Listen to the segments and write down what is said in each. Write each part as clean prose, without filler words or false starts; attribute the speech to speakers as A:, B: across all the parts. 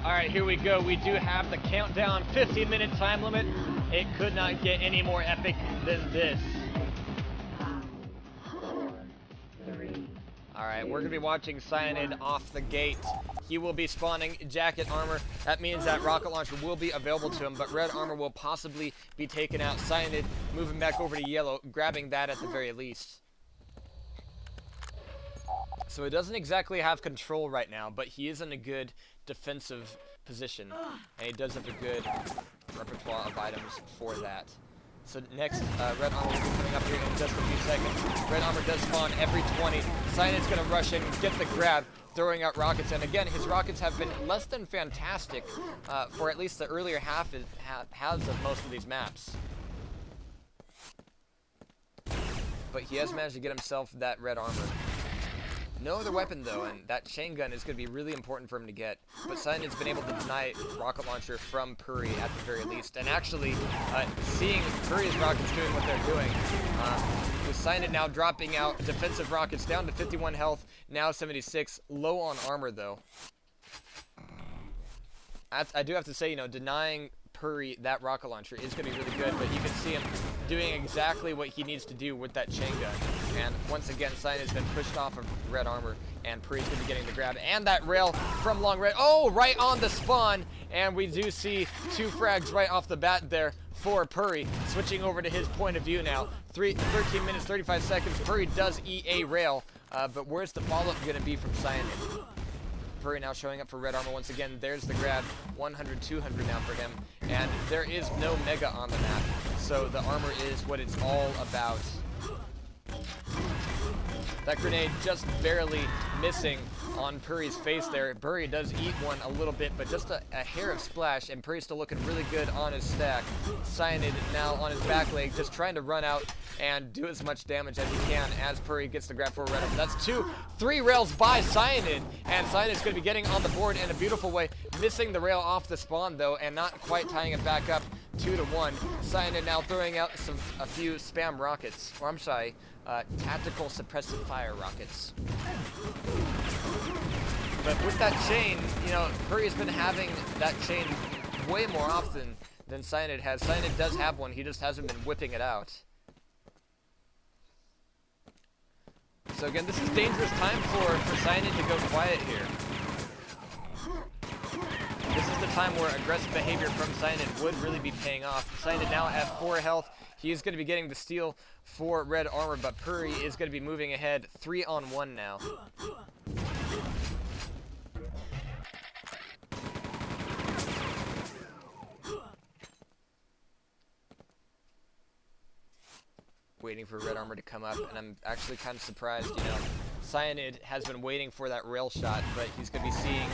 A: Alright, here we go. We do have the countdown 15-minute time limit. It could not get any more epic than this. Alright, we're going to be watching Syanid off the gate. He will be spawning jacket armor. That means that rocket launcher will be available to him, but red armor will possibly be taken out. Syanid moving back over to yellow, grabbing that at the very least. So he doesn't exactly have control right now, but he is in a good defensive position. And he does have a good repertoire of items for that. So next, red armor will be coming up here in just a few seconds. Red armor does spawn every 20. Syanid's going to rush in, get the grab, throwing out rockets. And again, his rockets have been less than fantastic for at least the earlier halves of most of these maps. But he has managed to get himself that red armor. No other weapon though, and that chain gun is going to be really important for him to get. But Syanid's been able to deny rocket launcher from Purri at the very least. And actually, seeing Purri's rockets doing what they're doing, with Syanid now dropping out defensive rockets down to 51 health, now 76, low on armor though. I do have to say, you know, denying Purri that rocket launcher is going to be really good, but you can see him doing exactly what he needs to do with that chain gun. And once again, Syanid's been pushed off of red armor, and Purri's going to be getting the grab. And that rail from long red. Oh, right on the spawn! And we do see 2 frags right off the bat there for Purri. Switching over to his point of view now. 13 minutes, 35 seconds. Purri does eat a rail, but where's the follow-up going to be from Syanid? Purri now showing up for red armor once again. There's the grab. 100, 200 now for him. And there is no mega on the map, so the armor is what it's all about. That grenade just barely missing on Purri's face there. Purri does eat one a little bit, but just a hair of splash, and Purri's still looking really good on his stack. Syanid now on his back leg, just trying to run out and do as much damage as he can as Purri gets the grab for red armor. That's 3 rails by Syanid, and Syanid's going to be getting on the board in a beautiful way, missing the rail off the spawn though, and not quite tying it back up 2-1. Syanid now throwing out a few spam rockets, or I'm sorry, tactical suppressive fire rockets. But with that chain, you know, Purri's been having that chain way more often than Syanid has. Syanid does have one, he just hasn't been whipping it out. So again, this is dangerous time for Syanid to go quiet here. This is the time where aggressive behavior from Syanid would really be paying off. Syanid now at 4 health. He is going to be getting the steal for red armor, but Purri is going to be moving ahead 3-on-1 now. Waiting for red armor to come up, and I'm actually kind of surprised, you know. Syanid has been waiting for that rail shot, but he's going to be seeing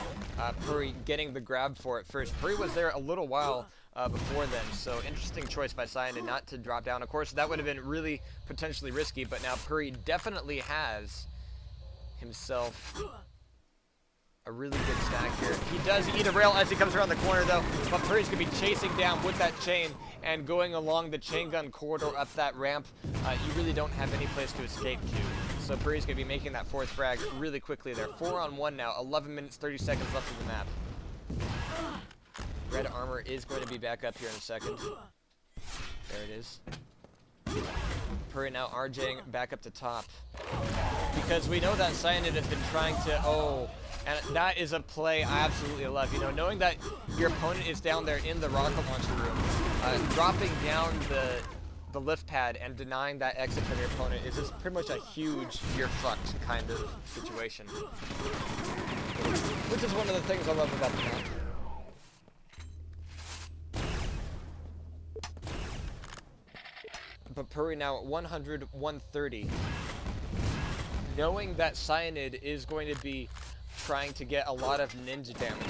A: Purri getting the grab for it first. Purri was there a little while before then, so interesting choice by Syanid not to drop down. Of course, that would have been really potentially risky, but now Purri definitely has himself a really good stack here. He does eat a rail as he comes around the corner though, but Purri's going to be chasing down with that chain and going along the chain gun corridor up that ramp. You really don't have any place to escape to. So Purri's going to be making that 4th frag really quickly there. 4-on-1 now, 11 minutes, 30 seconds left of the map. Red armor is going to be back up here in a second. There it is. Purri now RJing back up to top. Because we know that Syanid has been trying to, and that is a play I absolutely love. You know, knowing that your opponent is down there in the rocket launcher room, dropping down the lift pad and denying that exit from your opponent is just pretty much a huge you're fucked kind of situation. Which is one of the things I love about the map. But Purri now at 100, 130. Knowing that Syanid is going to be trying to get a lot of ninja damage,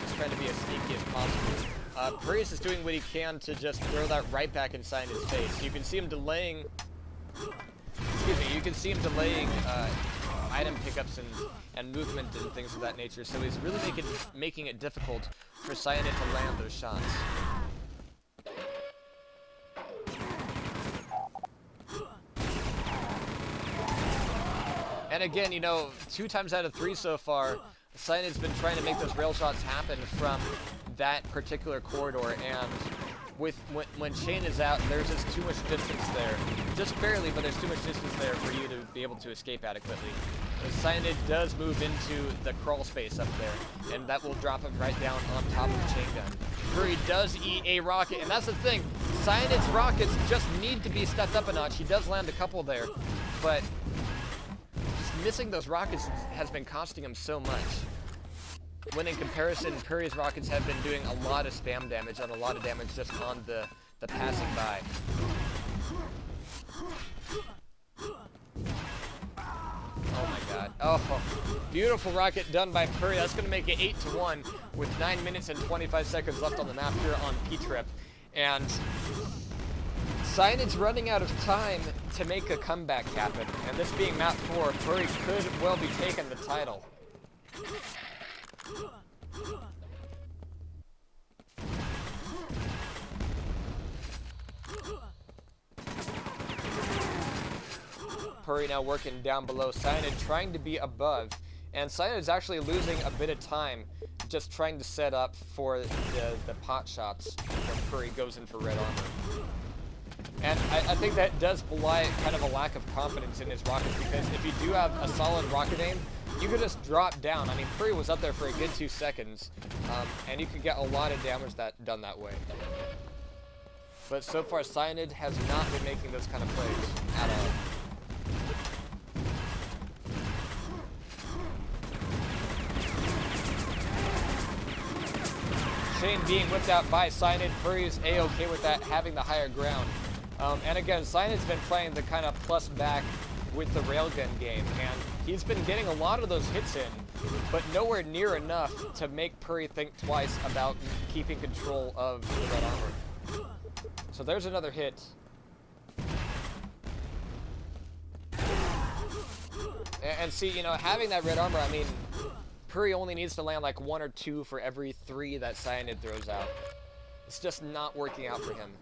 A: just trying to be as sneaky as possible. Purri is doing what he can to just throw that right back inside his face. You can see him delaying, you can see him delaying item pickups and movement and things of that nature, so he's really making it difficult for Syanid to land those shots. And again, you know, 2 times out of 3 so far, Syanid's been trying to make those rail shots happen from that particular corridor, and when Shane is out, there's just too much distance there. Just barely, but there's too much distance there for you to be able to escape adequately. Syanid does move into the crawl space up there, and that will drop him right down on top of the chain gun. Purri does eat a rocket, and that's the thing. Cyanid's rockets just need to be stepped up a notch. He does land a couple there, but just missing those rockets has been costing him so much. When in comparison, Purri's rockets have been doing a lot of spam damage and a lot of damage just on the passing by. Oh my god. Oh, beautiful rocket done by Purri. That's going to make it 8-1 with 9 minutes and 25 seconds left on the map here on ptrip. And Syanid's running out of time to make a comeback happen. And this being map 4, Purri could well be taking the title. Purri now working down below, Syanid trying to be above, and Syanid is actually losing a bit of time just trying to set up for the pot shots when Purri goes in for red armor. And I think that does belie kind of a lack of confidence in his rockets, because if you do have a solid rocket aim, you could just drop down. I mean, Purri was up there for a good 2 seconds, and you could get a lot of damage done that way. But so far, Syanid has not been making those kind of plays at all. Shane being whipped out by Syanid. Purri is A-okay with that, having the higher ground. And again, Cyanid's been playing the kind of plus back with the railgun game, and he's been getting a lot of those hits in, but nowhere near enough to make Purri think twice about keeping control of the red armor. So there's another hit. And see, you know, having that red armor, I mean, Purri only needs to land like 1 or 2 for every 3 that Syanid throws out. It's just not working out for him.